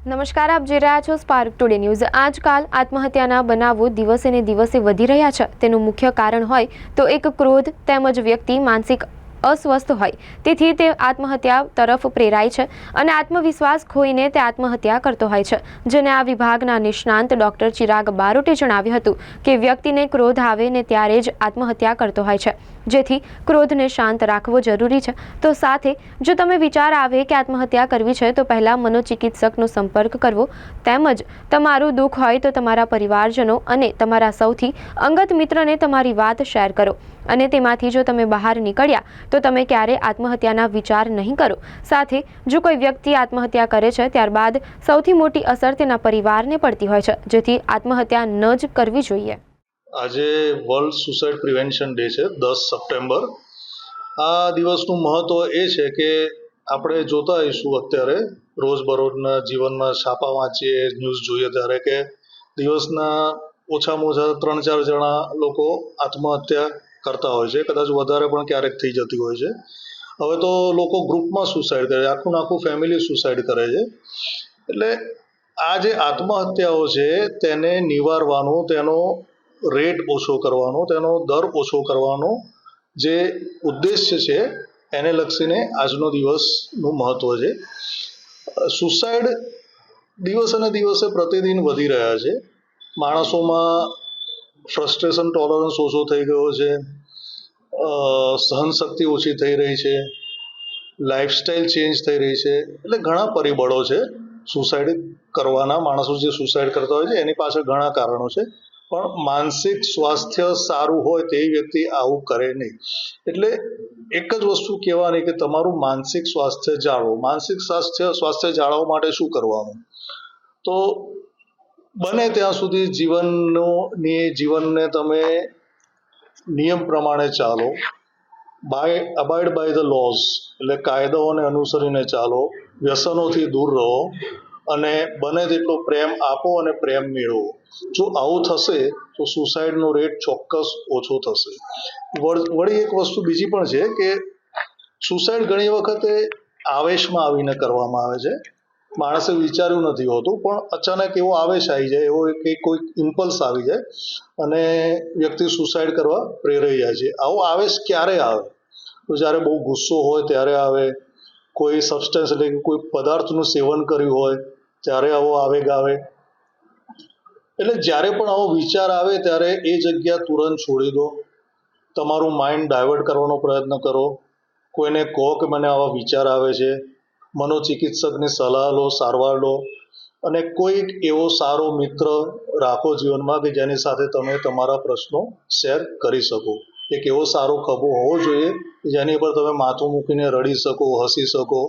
નમસ્કાર, આપ જોઈ રહ્યા છો સ્પાર્ક ટુડે ન્યૂઝ। આજકાલ આત્મહત્યાના બનાવો દિવસે ને દિવસે વધી રહ્યા છે। તેનું મુખ્ય કારણ હોય તો એક ક્રોધ તેમજ વ્યક્તિ માનસિક अस्वस्थ હોય તેથી તે આત્મહત્યા તરફ પ્રેરાય છે અને આત્મવિશ્વાસ ખોઈને તે આત્મહત્યા કરતો હોય છે, જેને આ વિભાગના નિષ્ણાંત ડોક્ટર ચિરાગ બારોટે જણાવ્યું હતું કે વ્યક્તિને ક્રોધ આવે ને ત્યારે જ આત્મહત્યા કરતો હોય છે, જેથી ક્રોધને શાંત રાખવો જરૂરી છે। તો સાથે જો તમે વિચાર આવે કે આત્મહત્યા કરવી છે તો પહેલા મનોચિકિત્સકનો સંપર્ક કરવો, તેમજ તમારું દુઃખ હોય તો તમારા પરિવારજનો અને તમારા સૌથી અંગત મિત્રને તમારી વાત શેર કરો અને તેમાંથી જો તમે બહાર નીકળ્યા તો તમે ક્યારે આત્મહત્યાના વિચાર નહીં કરો। સાથે જો કોઈ વ્યક્તિ આત્મહત્યા કરે છે ત્યારબાદ સૌથી મોટી અસર તેના પરિવારને પડતી હોય છે, જેથી આત્મહત્યા ન જ કરવી જોઈએ। આજે વર્લ્ડ સુસાઇડ પ્રિવેન્શન ડે છે, 10 સપ્ટેમ્બર। આ દિવસનું મહત્વ એ છે કે આપણે જોતા હોઈશું અત્યારે રોજબરોજના જીવનમાં છાપા વાંચીએ, ન્યૂઝ જોઈએ ત્યારે કે દિવસના ઓછામાં ઓછા 3-4 જણા લોકો આત્મહત્યા કરતા હોય છે, કદાચ વધારે પણ ક્યારેક થઈ જતી હોય છે। હવે તો લોકો ગ્રુપમાં સુસાઇડ કરે, આખું ફેમિલી સુસાઇડ કરે છે। એટલે આ જે આત્મહત્યાઓ છે તેને નિવારવાનો, તેનો રેટ ઓછો કરવાનો, તેનો દર ઓછો કરવાનો જે ઉદ્દેશ્ય છે એને લક્ષીને આજનો દિવસનું મહત્વ છે। સુસાઇડ દિવસે ને દિવસે પ્રતિદિન વધી રહ્યા છે। માણસોમાં ફ્રસ્ટ્રેશન ટોલરન્સ ઓછો થઈ ગયો છે, સહનશક્તિ ઓછી થઈ રહી છે, લાઈફસ્ટાઈલ ચેન્જ થઈ રહી છે। એટલે ઘણા પરિબળો છે સુસાઇડ કરવાના। માણસો જે સુસાઇડ કરતા હોય છે એની પાછળ ઘણા કારણો છે, પણ માનસિક સ્વાસ્થ્ય સારું હોય તે વ્યક્તિ આવું કરે નહીં। એટલે એક જ વસ્તુ કહેવાની કે તમારું માનસિક સ્વાસ્થ્ય જાળવો। માનસિક સ્વાસ્થ્ય જાળવવા માટે શું કરવાનું? તો બને ત્યાં સુધી જીવનને તમે નિયમ પ્રમાણે ચાલો, અબાઇડ બાય ધ લોઝ, એટલે કાયદાઓને અનુસરીને ચાલો, વ્યસનોથી દૂર રહો અને બને તેટલો પ્રેમ આપો અને પ્રેમ મેળવો। જો આવું થશે તો સુસાઇડનો રેટ ચોક્કસ ઓછો થશે। વળી એક વસ્તુ બીજી પણ છે કે સુસાઇડ ઘણી વખતે આવેશમાં આવીને કરવામાં આવે છે। માણસે વિચાર્યું નથી હોતું, પણ અચાનક એવો આવેશ આવી જાય, એવો કોઈ ઇમ્પલ્સ આવી જાય અને વ્યક્તિ સુસાઇડ કરવા પ્રેરાઈ જાય છે। આવો આવેશ ક્યારે આવે? તો જ્યારે બહુ ગુસ્સો હોય ત્યારે આવે, કોઈ સબસ્ટન્સ એટલે કે કોઈ પદાર્થનું સેવન કર્યું હોય ત્યારે આવો આવેગ આવે। એટલે જ્યારે પણ આવો વિચાર આવે ત્યારે એ જગ્યા તુરંત છોડી દો, તમારું માઇન્ડ ડાયવર્ટ કરવાનો પ્રયત્ન કરો, કોઈને કહો કે મને આવા વિચાર આવે છે, મનોચિકિત્સકની સલાહ લો, સારવાર લો અને કોઈક એવો સારો મિત્ર રાખો જીવનમાં કે જેની સાથે તમે તમારા પ્રશ્નો શેર કરી શકો। એક એવો સારો ખભો હોવો જોઈએ જેની પર તમે માથું મૂકીને રડી શકો, હસી શકો,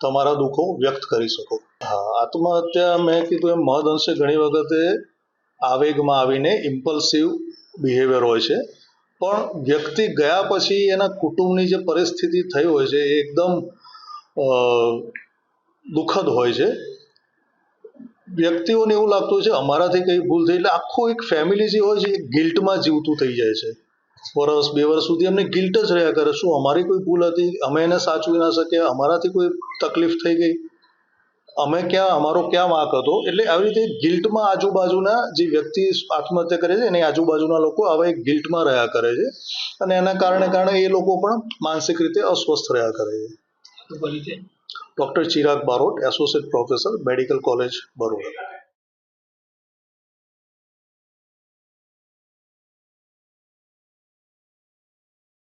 તમારા દુઃખો વ્યક્ત કરી શકો। હા, આત્મહત્યા મેં કીધું એમ મહદઅંશે ઘણી વખતે આવેગમાં આવીને ઇમ્પલ્સિવ બિહેવિયર હોય છે, પણ વ્યક્તિ ગયા પછી એના કુટુંબની જે પરિસ્થિતિ થઈ હોય છે એ એકદમ દુઃખદ હોય છે। વ્યક્તિઓને એવું લાગતું હોય છે અમારાથી કંઈ ભૂલ થઈ, એટલે આખું એક ફેમિલી જે હોય છે એ ગિલ્ટમાં જીવતું થઈ જાય છે। વર્ષ 2 વર્ષ સુધી એમને ગિલ્ટ જ રહ્યા કરે, શું અમારી કોઈ ભૂલ હતી, અમે એને સાચવી ના શક્યા, અમારાથી કોઈ તકલીફ થઈ ગઈ, અમારો ક્યાં વાંક હતો? એટલે આવી રીતે ગિલ્ટમાં આજુબાજુના જે વ્યક્તિ આત્મહત્યા કરે છે એની આજુબાજુના લોકો આવા એક ગિલ્ટમાં રહ્યા કરે છે અને એના કારણે એ લોકો પણ માનસિક રીતે અસ્વસ્થ રહ્યા કરે છે। Doctor Chirag Barot, associate professor, medical college, Baroda.